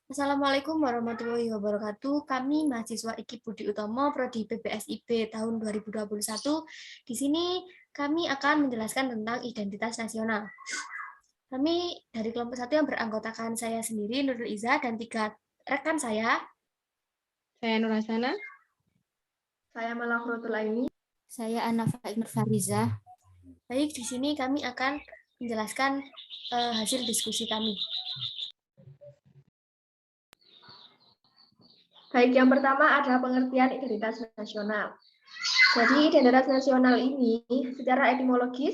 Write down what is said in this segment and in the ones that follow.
Assalamualaikum warahmatullahi wabarakatuh. Kami mahasiswa Iki Budi Utomo, Prodi PPSIB tahun 2021. Di sini kami akan menjelaskan tentang identitas nasional. Kami dari kelompok 1 yang beranggotakan saya sendiri, Nurul Iza, dan 3 rekan saya. Saya Nur Hasana. Saya Malakrotul Aini. Saya Anafa Nur Fariza. Baik, di sini kami akan menjelaskan hasil diskusi kami. Baik, yang pertama adalah pengertian identitas nasional. Jadi identitas nasional ini secara etimologis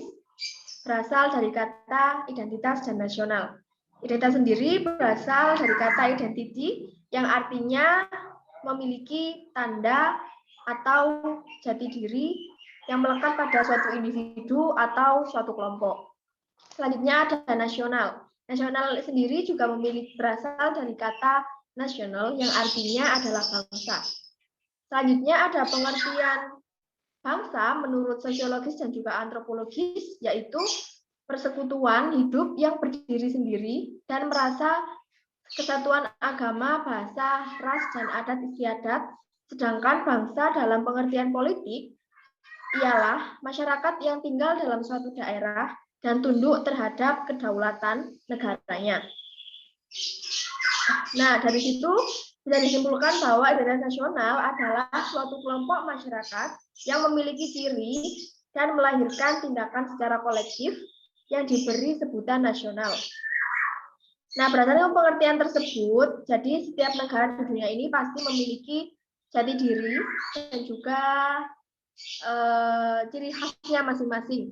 berasal dari kata identitas dan nasional. Identitas sendiri berasal dari kata identity yang artinya memiliki tanda atau jati diri yang melekat pada suatu individu atau suatu kelompok. Selanjutnya ada nasional. Nasional sendiri juga berasal dari kata nasional yang artinya adalah bangsa. Selanjutnya ada pengertian bangsa menurut sosiologis dan juga antropologis, yaitu persekutuan hidup yang berdiri sendiri dan merasa kesatuan agama, bahasa, ras, dan adat istiadat. Sedangkan bangsa dalam pengertian politik ialah masyarakat yang tinggal dalam suatu daerah dan tunduk terhadap kedaulatan negaranya. Nah, dari situ bisa disimpulkan bahwa identitas nasional adalah suatu kelompok masyarakat yang memiliki ciri dan melahirkan tindakan secara kolektif yang diberi sebutan nasional. Nah, berdasarkan pengertian tersebut, jadi setiap negara di dunia ini pasti memiliki jati diri dan juga ciri khasnya masing-masing.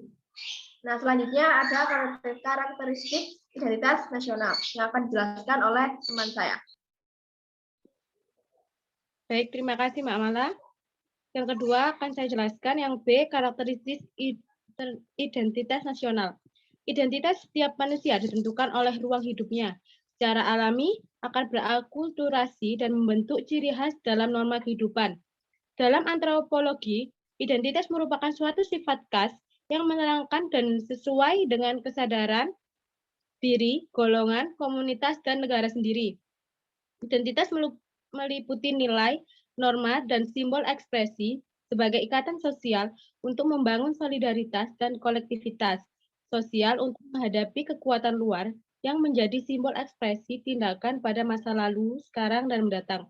Nah, selanjutnya ada karakteristik identitas nasional yang akan dijelaskan oleh teman saya. Baik, terima kasih Mbak Mala. Yang kedua akan saya jelaskan yang B, karakteristik identitas nasional. Identitas setiap manusia ditentukan oleh ruang hidupnya. Secara alami akan berakulturasi dan membentuk ciri khas dalam norma kehidupan. Dalam antropologi, identitas merupakan suatu sifat khas yang menerangkan dan sesuai dengan kesadaran diri, golongan, komunitas, dan negara sendiri. Identitas meliputi nilai, norma, dan simbol ekspresi sebagai ikatan sosial untuk membangun solidaritas dan kolektivitas sosial untuk menghadapi kekuatan luar yang menjadi simbol ekspresi tindakan pada masa lalu, sekarang, dan mendatang.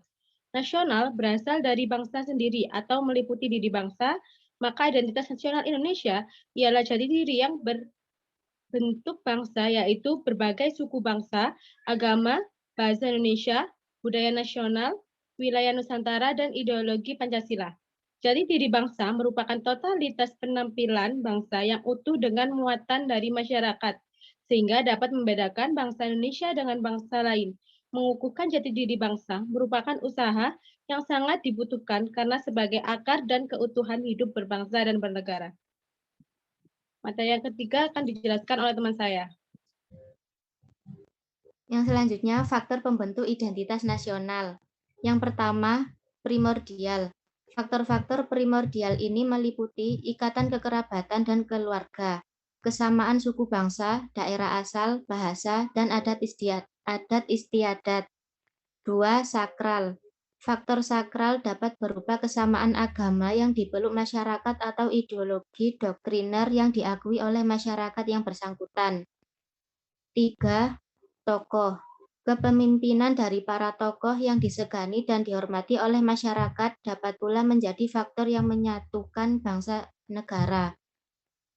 Nasional berasal dari bangsa sendiri atau meliputi diri bangsa, maka identitas nasional Indonesia ialah jati diri yang berbentuk bangsa, yaitu berbagai suku bangsa, agama, bahasa Indonesia, budaya nasional, wilayah Nusantara, dan ideologi Pancasila. Jadi diri bangsa merupakan totalitas penampilan bangsa yang utuh dengan muatan dari masyarakat, sehingga dapat membedakan bangsa Indonesia dengan bangsa lain. Mengukuhkan jati diri bangsa merupakan usaha yang sangat dibutuhkan karena sebagai akar dan keutuhan hidup berbangsa dan bernegara. Materi yang ketiga akan dijelaskan oleh teman saya. Yang selanjutnya, faktor pembentuk identitas nasional. Yang pertama, primordial. Faktor-faktor primordial ini meliputi ikatan kekerabatan dan keluarga, kesamaan suku bangsa, daerah asal, bahasa, dan adat istiadat. 2. Sakral. Faktor sakral dapat berupa kesamaan agama yang dipeluk masyarakat atau ideologi doktriner yang diakui oleh masyarakat yang bersangkutan. 3. Tokoh. Kepemimpinan dari para tokoh yang disegani dan dihormati oleh masyarakat dapat pula menjadi faktor yang menyatukan bangsa negara.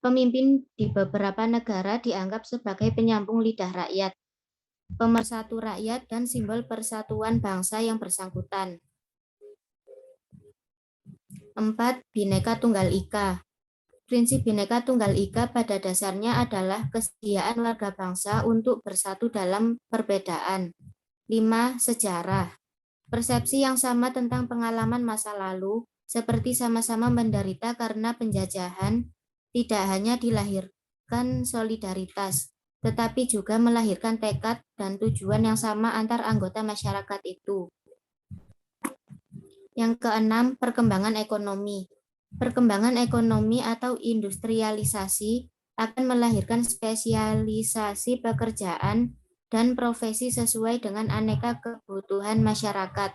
Pemimpin di beberapa negara dianggap sebagai penyambung lidah rakyat, pemersatu rakyat, dan simbol persatuan bangsa yang bersangkutan. 4. Bhinneka Tunggal Ika. Prinsip Bhinneka Tunggal Ika pada dasarnya adalah kesetiaan warga bangsa untuk bersatu dalam perbedaan. 5. Sejarah. Persepsi yang sama tentang pengalaman masa lalu, seperti sama-sama menderita karena penjajahan, tidak hanya dilahirkan solidaritas, tetapi juga melahirkan tekad dan tujuan yang sama antar anggota masyarakat itu. Yang keenam, perkembangan ekonomi. Perkembangan ekonomi atau industrialisasi akan melahirkan spesialisasi pekerjaan dan profesi sesuai dengan aneka kebutuhan masyarakat.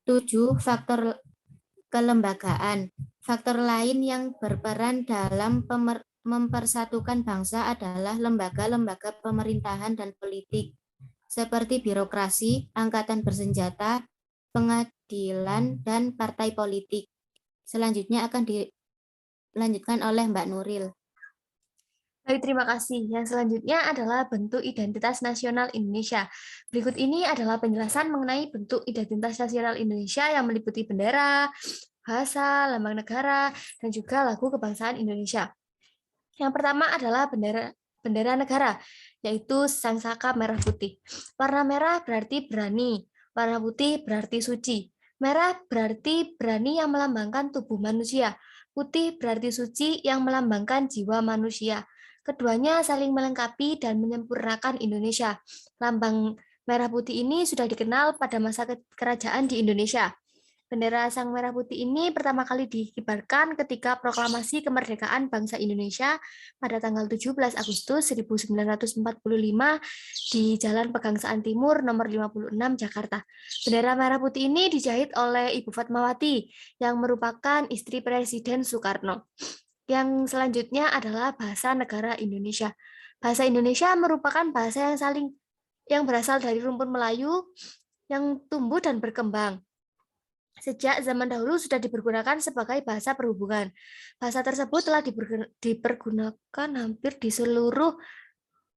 7. Faktor kelembagaan. Faktor lain yang berperan dalam mempersatukan bangsa adalah lembaga-lembaga pemerintahan dan politik, seperti birokrasi, angkatan bersenjata, pengadilan, dan partai politik. Selanjutnya akan dilanjutkan oleh Mbak Nuril. Baik, terima kasih. Yang selanjutnya adalah bentuk identitas nasional Indonesia. Berikut ini adalah penjelasan mengenai bentuk identitas nasional Indonesia yang meliputi bendera, bahasa, lambang negara, dan juga lagu kebangsaan Indonesia. Yang pertama adalah bendera negara, yaitu sangsaka merah putih. Warna merah berarti berani, warna putih berarti suci. Merah berarti berani yang melambangkan tubuh manusia. Putih berarti suci yang melambangkan jiwa manusia. Keduanya saling melengkapi dan menyempurnakan Indonesia. Lambang merah putih ini sudah dikenal pada masa kerajaan di Indonesia. Bendera Sang Merah Putih ini pertama kali dikibarkan ketika proklamasi kemerdekaan bangsa Indonesia pada tanggal 17 Agustus 1945 di Jalan Pegangsaan Timur nomor 56 Jakarta. Bendera Merah Putih ini dijahit oleh Ibu Fatmawati yang merupakan istri Presiden Soekarno. Yang selanjutnya adalah bahasa negara Indonesia. Bahasa Indonesia merupakan bahasa yang berasal dari rumpun Melayu yang tumbuh dan berkembang. Sejak zaman dahulu sudah dipergunakan sebagai bahasa perhubungan. Bahasa tersebut telah dipergunakan hampir di seluruh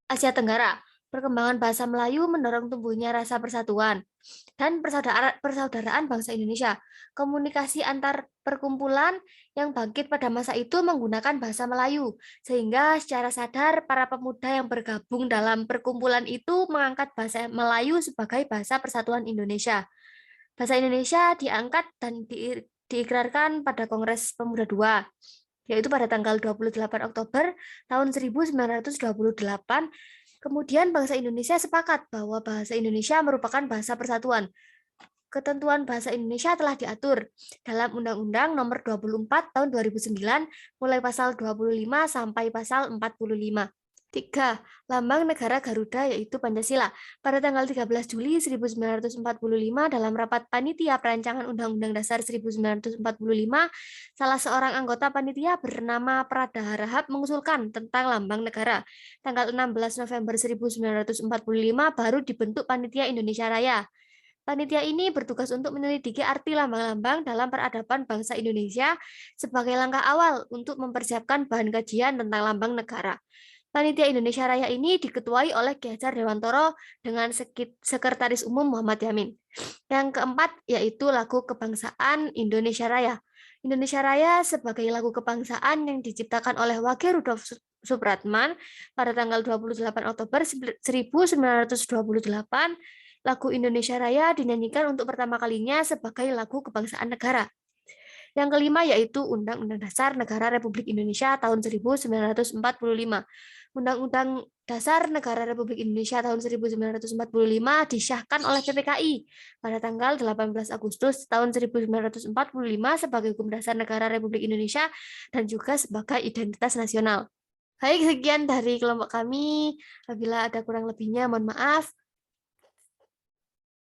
Asia Tenggara. Perkembangan bahasa Melayu mendorong tumbuhnya rasa persatuan dan persaudaraan bangsa Indonesia. Komunikasi antar perkumpulan yang bangkit pada masa itu menggunakan bahasa Melayu, sehingga secara sadar para pemuda yang bergabung dalam perkumpulan itu mengangkat bahasa Melayu sebagai bahasa persatuan Indonesia. Bahasa Indonesia diangkat dan diikrarkan pada Kongres Pemuda II, yaitu pada tanggal 28 Oktober tahun 1928. Kemudian bangsa Indonesia sepakat bahwa bahasa Indonesia merupakan bahasa persatuan. Ketentuan bahasa Indonesia telah diatur dalam Undang-Undang Nomor 24 Tahun 2009, mulai pasal 25 sampai pasal 45. 3. Lambang negara Garuda yaitu Pancasila. Pada tanggal 13 Juli 1945 dalam rapat panitia perancangan Undang-Undang Dasar 1945, salah seorang anggota panitia bernama Prada Harahap mengusulkan tentang lambang negara. Tanggal 16 November 1945 baru dibentuk Panitia Indonesia Raya. Panitia ini bertugas untuk menyelidiki arti lambang-lambang dalam peradaban bangsa Indonesia sebagai langkah awal untuk mempersiapkan bahan kajian tentang lambang negara. Panitia Indonesia Raya ini diketuai oleh Ki Hajar Dewantoro dengan Sekretaris Umum Muhammad Yamin. Yang keempat yaitu lagu kebangsaan Indonesia Raya. Indonesia Raya sebagai lagu kebangsaan yang diciptakan oleh Wage Rudolf Supratman pada tanggal 28 Oktober 1928, lagu Indonesia Raya dinyanyikan untuk pertama kalinya sebagai lagu kebangsaan negara. Yang kelima yaitu Undang-Undang Dasar Negara Republik Indonesia tahun 1945. Undang-Undang Dasar Negara Republik Indonesia tahun 1945 disahkan oleh PPKI pada tanggal 18 Agustus tahun 1945 sebagai hukum dasar negara Republik Indonesia dan juga sebagai identitas nasional. Baik, sekian dari kelompok kami. Apabila ada kurang lebihnya, mohon maaf.